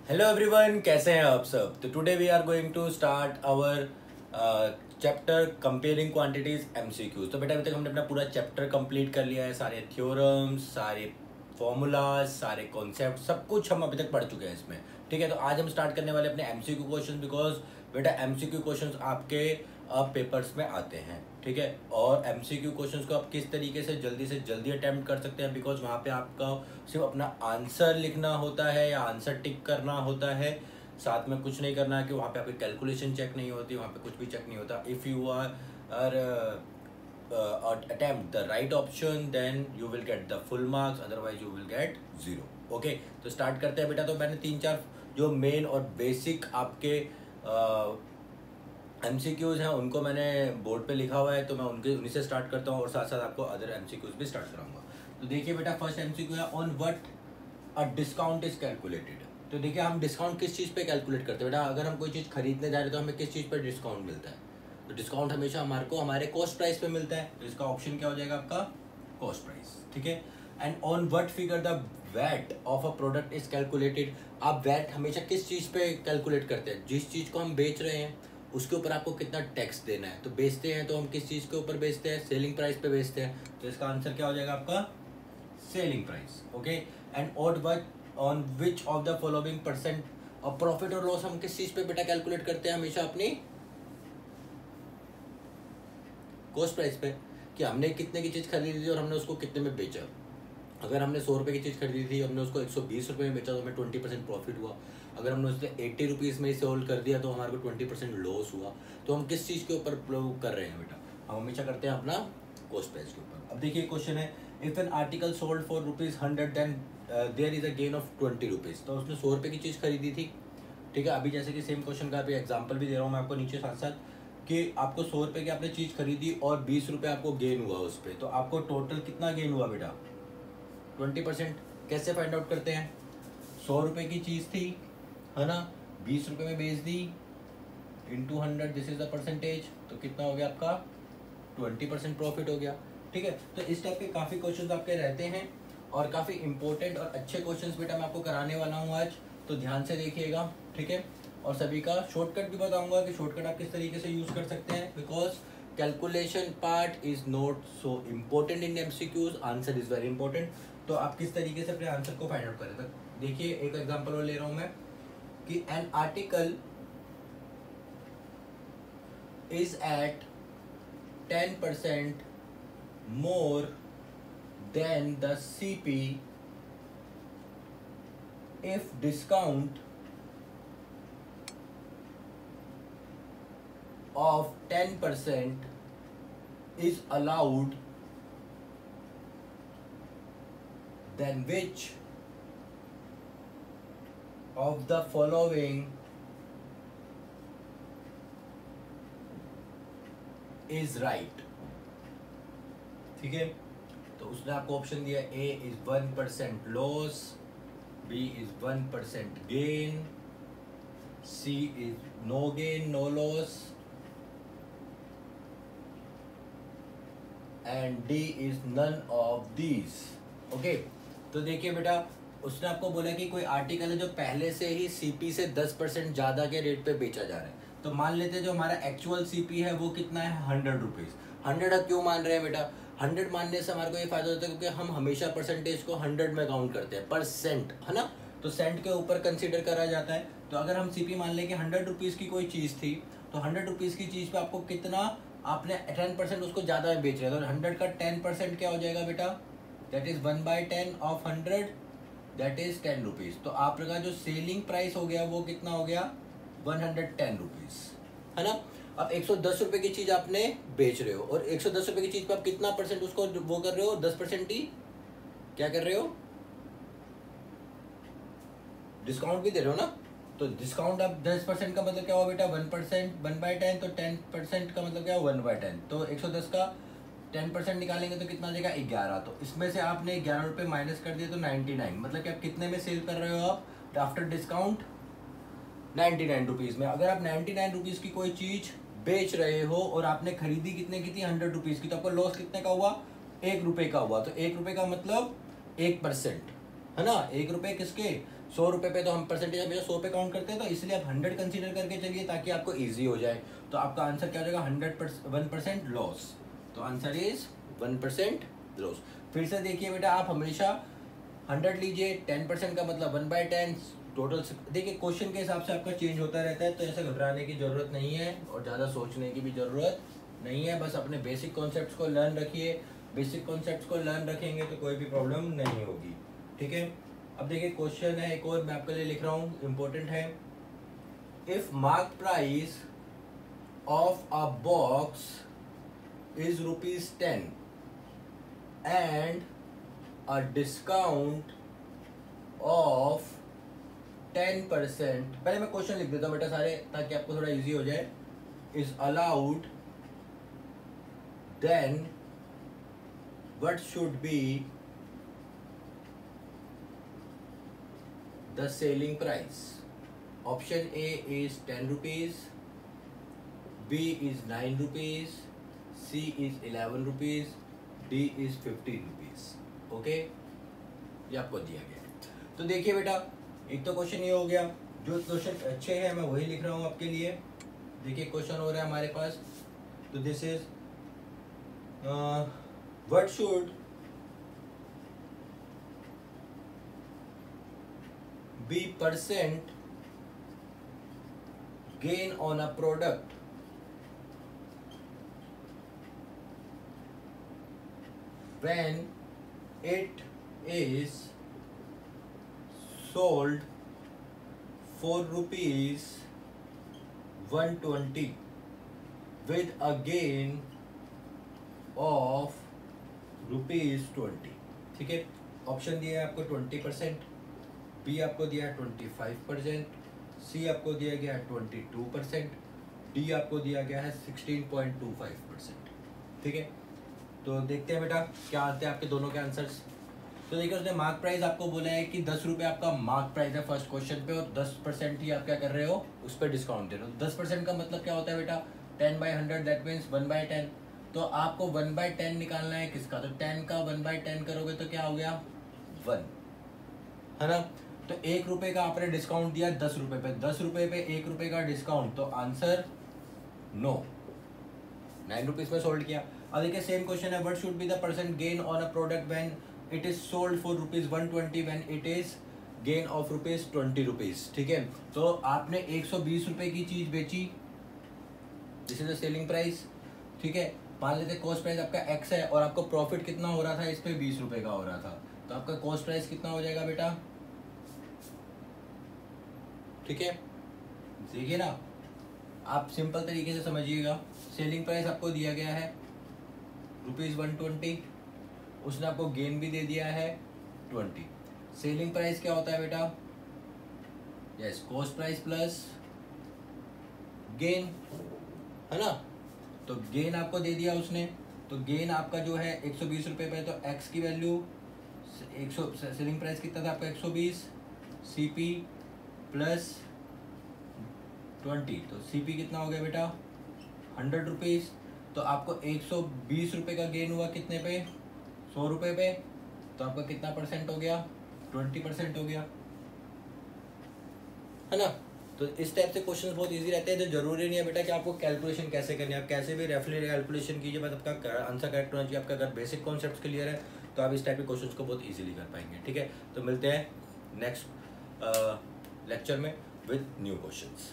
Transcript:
Hello everyone, कैसे हैं आप सब। तो today we are going to start our chapter comparing quantities MCQs. तो बेटा अभी तक हमने अपना पूरा चैप्टर कंप्लीट कर लिया है। सारे थ्योरम्स, सारे फॉर्मूलाज, सारे कॉन्सेप्ट, सब कुछ हम अभी तक पढ़ चुके हैं इसमें। ठीक है, तो आज हम स्टार्ट करने वाले अपने एमसीक्यू क्वेश्चन, बिकॉज बेटा एमसीक्यू क्वेश्चंस आपके पेपर्स में आते हैं। ठीक है, और एमसीक्यू क्वेश्चंस को आप किस तरीके से जल्दी अटेम्प्ट कर सकते हैं, बिकॉज वहाँ पे आपका सिर्फ अपना आंसर लिखना होता है या आंसर टिक करना होता है, साथ में कुछ नहीं करना है कि वहाँ पे आपकी कैलकुलेशन चेक नहीं होती, वहाँ पे कुछ भी चेक नहीं होता। If you are attempt the right option then you will get the full marks, otherwise you will get 0। Okay, तो स्टार्ट करते हैं बेटा। तो मैंने 3-4 जो मेन और बेसिक आपके एमसीक्यूज हैं उनको मैंने बोर्ड पे लिखा हुआ है, तो मैं उन्हीं से स्टार्ट करता हूँ और साथ साथ आपको अदर एमसीक्यूज भी स्टार्ट कराऊंगा। तो देखिए बेटा, फर्स्ट एमसीक्यू है on what a discount is calculated. तो देखिए हम डिस्काउंट किस चीज़ पे कैलकुलेट करते हैं बेटा। अगर हम कोई चीज़ खरीदने जा रहे हैं तो हमें किस चीज़ पे डिस्काउंट मिलता है। तो डिस्काउंट हमेशा हमारे कॉस्ट प्राइस पे मिलता है। तो इसका ऑप्शन क्या हो जाएगा आपका, कॉस्ट प्राइस। ठीक है, and on what figure the VAT of a product is calculated. आप वैट हमेशा किस चीज़ पे कैलकुलेट करते हैं, जिस चीज़ को हम बेच रहे हैं उसके ऊपर आपको कितना टैक्स देना है। तो बेचते हैं तो हम किस चीज़ के ऊपर बेचते हैं, सेलिंग प्राइस पे बेचते हैं। तो इसका आंसर क्या हो जाएगा आपका, selling price. Okay, and on which of the following percent of profit और लॉस हम किस चीज़ पे बेटा कैलकुलेट करते हैं, हमेशा अपनी कॉस्ट प्राइस पे, कि हमने कितने की चीज़ खरीदी थी और हमने उसको कितने में बेचा। अगर हमने 100 रुपये की चीज़ खरीदी थी, हमने उसको 120 रुपये में बेचा तो हमें 20% प्रॉफिट हुआ। अगर हमने उससे 80 रुपीज़ में सोल्ड कर दिया तो हमारे को 20% लॉस हुआ। तो हम किस चीज़ के ऊपर कर रहे हैं बेटा, हम हमेशा करते हैं अपना कॉस्ट प्राइस के ऊपर। अब देखिए क्वेश्चन है, if an article sold for ₹100 then there is a gain of 20 rupees. तो उसने 100 रुपये की चीज़ खरीदी थी। ठीक है, अभी जैसे कि सेम क्वेश्चन का अभी एग्जाम्पल भी दे रहा हूँ मैं आपको नीचे साथ साथ, कि आपको 100 रुपये की आपने चीज़ खरीदी और 20 रुपये आपको गेन हुआ उस पर। तो आपको टोटल कितना गेन हुआ बेटा, 20%। कैसे फाइंड आउट करते हैं, 100 रुपये की चीज़ थी, है ना, 20 रुपये में बेच दी, into 100, this is the percentage. तो कितना हो गया आपका, 20% प्रॉफिट हो गया। ठीक है, तो इस टाइप के काफ़ी क्वेश्चंस आपके रहते हैं और काफ़ी इंपॉर्टेंट और अच्छे क्वेश्चंस बेटा मैं आपको कराने वाला हूँ आज। तो ध्यान से देखिएगा। ठीक है, और सभी का शॉर्टकट भी बताऊंगा कि शॉर्टकट आप किस तरीके से यूज़ कर सकते हैं, because calculation part is not so important in MCQs, answer is very important. तो आप किस तरीके से अपने आंसर को फाइंड आउट करें। तो देखिए एक एग्जांपल और ले रहा हूं मैं, कि an article is at 10% more than the CP if discount of 10% is allowed, then which of the following is right। ठीक है, तो उसने आपको ऑप्शन दिया, A is 1% loss, B is 1% gain, C is no gain no loss, and D is none of these. Okay, तो देखिए बेटा, उसने आपको बोला कि कोई आर्टिकल है जो पहले से ही सीपी से 10% ज़्यादा के रेट पे बेचा जा रहा है। तो मान लेते हैं जो हमारा एक्चुअल सीपी है वो कितना है, 100 रुपीज़। 100 क्यों मान रहे हैं बेटा, 100 मानने से हमारे को ये फायदा होता है क्योंकि हम हमेशा परसेंटेज को 100 में काउंट करते हैं, परसेंट, है ना। तो सेंट के ऊपर कंसिडर करा जाता है। तो अगर हम सीपी मान लें कि 100 रुपीज़ की कोई चीज़ थी, तो 100 रुपीज़ की चीज़ पे आपको कितना, आपने 10% उसको ज़्यादा में बेच रहे हैं, तो 100 का 10% क्या हो जाएगा बेटा, that is 1/10 of 100, that is 10 rupees. तो आपका जो सेलिंग प्राइस हो गया वो कितना हो गया, 110 रुपीज़, है ना। अब 110 रुपये की चीज़ आपने बेच रहे हो और 110 रुपये की चीज़ पे आप कितना परसेंट उसको वो कर रहे हो, 10% ही क्या कर रहे हो, डिस्काउंट भी दे रहे हो ना। तो डिस्काउंट अब 10% का मतलब क्या हुआ बेटा, 1%, 1/10, तो 10% का मतलब क्या हुआ, 1/10। तो 110 का 10% निकालेंगे तो कितना आ जाएगा, 11। तो इसमें से आपने 11 रुपये माइनस कर दिए तो 99, मतलब कि आप कितने में सेल कर रहे हो आप आफ्टर डिस्काउंट, 99 रुपीज़ में। अगर आप 99 रुपीज़ की कोई चीज़ बेच रहे हो और आपने खरीदी कितने की थी, 100 रुपीज़ की, तो आपको लॉस कितने का हुआ, 1 रुपये का हुआ। तो 1 रुपये का मतलब 1%, है ना। 1 रुपये किसके, 100 रुपये पे तो हम परसेंटेज हमेशा 100 पे काउंट करते हैं, तो इसलिए आप 100 कंसीडर करके चलिए ताकि आपको ईजी हो जाए। तो आपका आंसर क्या हो जाएगा, 1% लॉस। तो आंसर इज 1% लॉस। फिर से देखिए बेटा, आप हमेशा 100 लीजिए, 10% का मतलब 1/10 टोटल। देखिए क्वेश्चन के हिसाब से आपका चेंज होता रहता है, तो ऐसे घबराने की जरूरत नहीं है और ज़्यादा सोचने की भी जरूरत नहीं है। बस अपने बेसिक कॉन्सेप्ट्स को लर्न रखिए, बेसिक कॉन्सेप्ट्स को लर्न रखेंगे तो कोई भी प्रॉब्लम नहीं होगी, ठीक है। अब देखिए क्वेश्चन है एक और, मैं आपके लिए लिख रहा हूँ, इम्पोर्टेंट है। If mark price of a box is ₹10 and a discount of 10%, पहले मैं क्वेश्चन लिख देता हूँ बेटा सारे ताकि आपको थोड़ा इजी हो जाए, is allowed, then what should be the selling price? Option A is 10 rupees, B is 9 rupees, C is 11 rupees, D is 15 rupees. Okay, ये आपको दिया गया। तो देखिए बेटा, एक तो क्वेश्चन ये हो गया, जो क्वेश्चन अच्छे हैं मैं वही लिख रहा हूँ आपके लिए। देखिए क्वेश्चन हो रहा है हमारे पास, तो this is what should be percent gain on a product when it is sold for ₹120 with a gain of ₹20, ठीक है। ऑप्शन दिया है आपको 20%, बी आपको दिया है 25%, सी आपको दिया गया है 22%, डी आपको दिया गया है 16.25%, ठीक है। तो देखते हैं बेटा क्या आते हैं आपके दोनों के आंसर्स। तो देखिए उसने मार्क प्राइस आपको बोला है कि 10 रुपये आपका मार्क प्राइस है फर्स्ट क्वेश्चन पे, और 10% ही आप क्या कर रहे हो, उस पर डिस्काउंट दे रहे हो। 10% का मतलब क्या होता है बेटा, 10/100 दैट मीन्स 1/10। तो आपको 1/10 निकालना है किसका, तो 10 का 1/10 करोगे तो क्या हो गया, 1, है ना। तो 1 रुपये का आपने डिस्काउंट दिया 10 रुपये पे, 10 रुपये पे 1 रुपये का डिस्काउंट, तो आंसर नो, 9 रुपीज में सोल्ड किया। अब देखिए सेम क्वेश्चन है, what should be the percent gain on a product when it is sold for ₹120 when it is gain of ₹20, ठीक है। तो आपने 120 रुपये की चीज बेची, this is the selling price, ठीक है। मान लेते कॉस्ट प्राइस आपका x है और आपको प्रॉफिट कितना हो रहा था इस पे, 20 रुपये का हो रहा था, तो आपका कॉस्ट प्राइस कितना हो जाएगा बेटा, ठीक है। देखिए ना, आप सिंपल तरीके से समझिएगा। सेलिंग प्राइस आपको दिया गया है ₹120, उसने आपको गेन भी दे दिया है 20। सेलिंग प्राइस क्या होता है बेटा, yes, cost price plus gain, है ना। तो गेन आपको दे दिया उसने, तो गेन आपका जो है 120 रुपये पे, तो x की वैल्यू 100, सेलिंग प्राइस कितना था आपका 120, CP प्लस 20, तो CP कितना हो गया बेटा 100 रुपीज़। तो आपको 120 रुपये का गेन हुआ कितने पे, 100 रुपये पे, तो आपका कितना परसेंट हो गया, 20% हो गया, है ना। तो इस टाइप से क्वेश्चंस बहुत इजी रहते हैं। जो जरूरी नहीं है बेटा कि आपको कैलकुलेशन कैसे करनी है, आप कैसे भी रेफरली कैलकुलेशन कीजिए, बस आपका आंसर करेक्ट होना चाहिए। आपका अगर बेसिक कॉन्सेप्ट्स क्लियर है तो आप इस टाइप के क्वेश्चंस को बहुत इजीली कर पाएंगे, ठीक है। तो मिलते हैं नेक्स्ट लेक्चर में विद न्यू क्वेश्चंस।